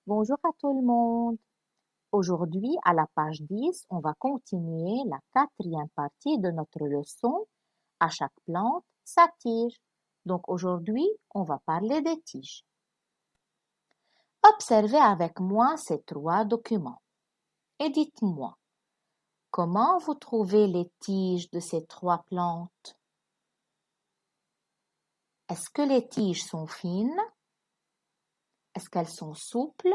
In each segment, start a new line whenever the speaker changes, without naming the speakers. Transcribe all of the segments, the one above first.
Bonjour à tout le monde. Aujourd'hui, à la page 10, on va continuer la quatrième partie de notre leçon. À chaque plante, sa tige. Donc aujourd'hui, on va parler des tiges. Observez avec moi ces trois documents et dites-moi, comment vous trouvez les tiges de ces trois plantes? Est-ce que les tiges sont fines? Est-ce qu'elles sont souples?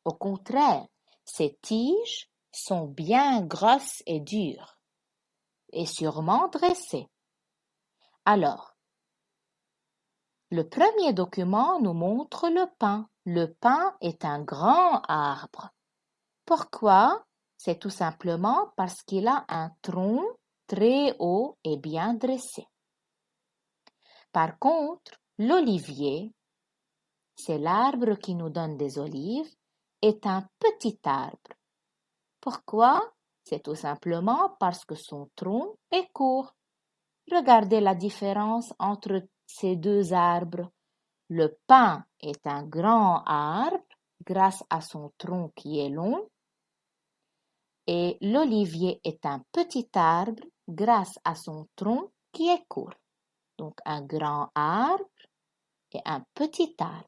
Au contraire, ces tiges sont bien grosses et dures, et sûrement dressées. Alors, le premier document nous montre le pin. Le pin est un grand arbre. Pourquoi? C'est tout simplement parce qu'il a un tronc très haut et bien dressé. Par contre, l'olivier, c'est l'arbre qui nous donne des olives, est un petit arbre. Pourquoi? C'est tout simplement parce que son tronc est court. Regardez la différence entre ces deux arbres. Le pin est un grand arbre grâce à son tronc qui est long et l'olivier est un petit arbre grâce à son tronc qui est court. Donc un grand arbre et un petit arbre.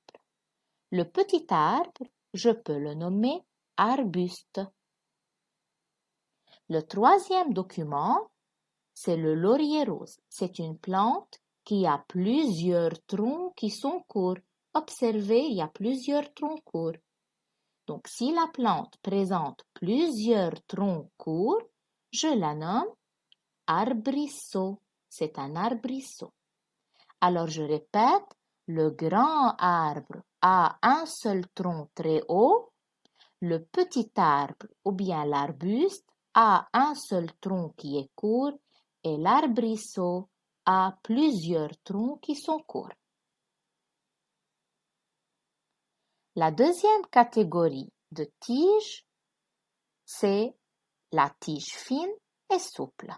Le petit arbre, je peux le nommer arbuste. Le troisième document, c'est le laurier rose. C'est une plante qui a plusieurs troncs qui sont courts. Observez, il y a plusieurs troncs courts. Donc, si la plante présente plusieurs troncs courts, je la nomme arbrisseau. C'est un arbrisseau. Alors, je répète, le grand arbre a un seul tronc très haut. Le petit arbre ou bien l'arbuste a un seul tronc qui est court et l'arbrisseau a plusieurs troncs qui sont courts. La deuxième catégorie de tiges, c'est la tige fine et souple.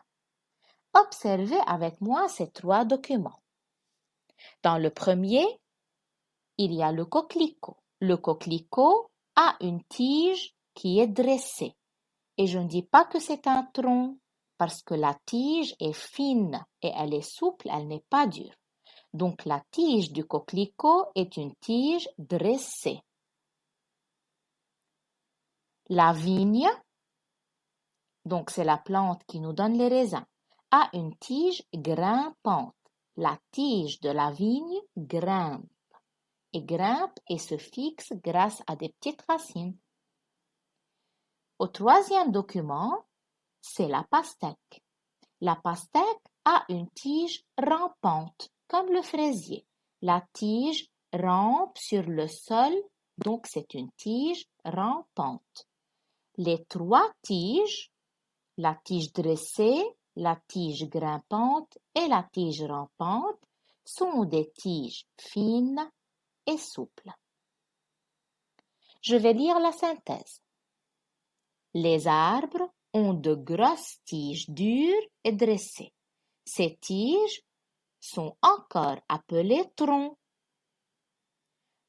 Observez avec moi ces trois documents. Dans le premier, il y a le coquelicot. Le coquelicot a une tige qui est dressée. Et je ne dis pas que c'est un tronc, parce que la tige est fine et elle est souple, elle n'est pas dure. Donc la tige du coquelicot est une tige dressée. La vigne, donc c'est la plante qui nous donne les raisins, a une tige grimpante. La tige de la vigne grimpe et se fixe grâce à des petites racines. Au troisième document, c'est la pastèque. La pastèque a une tige rampante, comme le fraisier. La tige rampe sur le sol, donc c'est une tige rampante. Les trois tiges, la tige dressée, la tige grimpante et la tige rampante, sont des tiges fines et souples. Je vais lire la synthèse. Les arbres ont de grosses tiges dures et dressées. Ces tiges sont encore appelées troncs.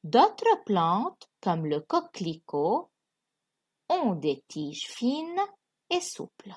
D'autres plantes, comme le coquelicot, ont des tiges fines et souples.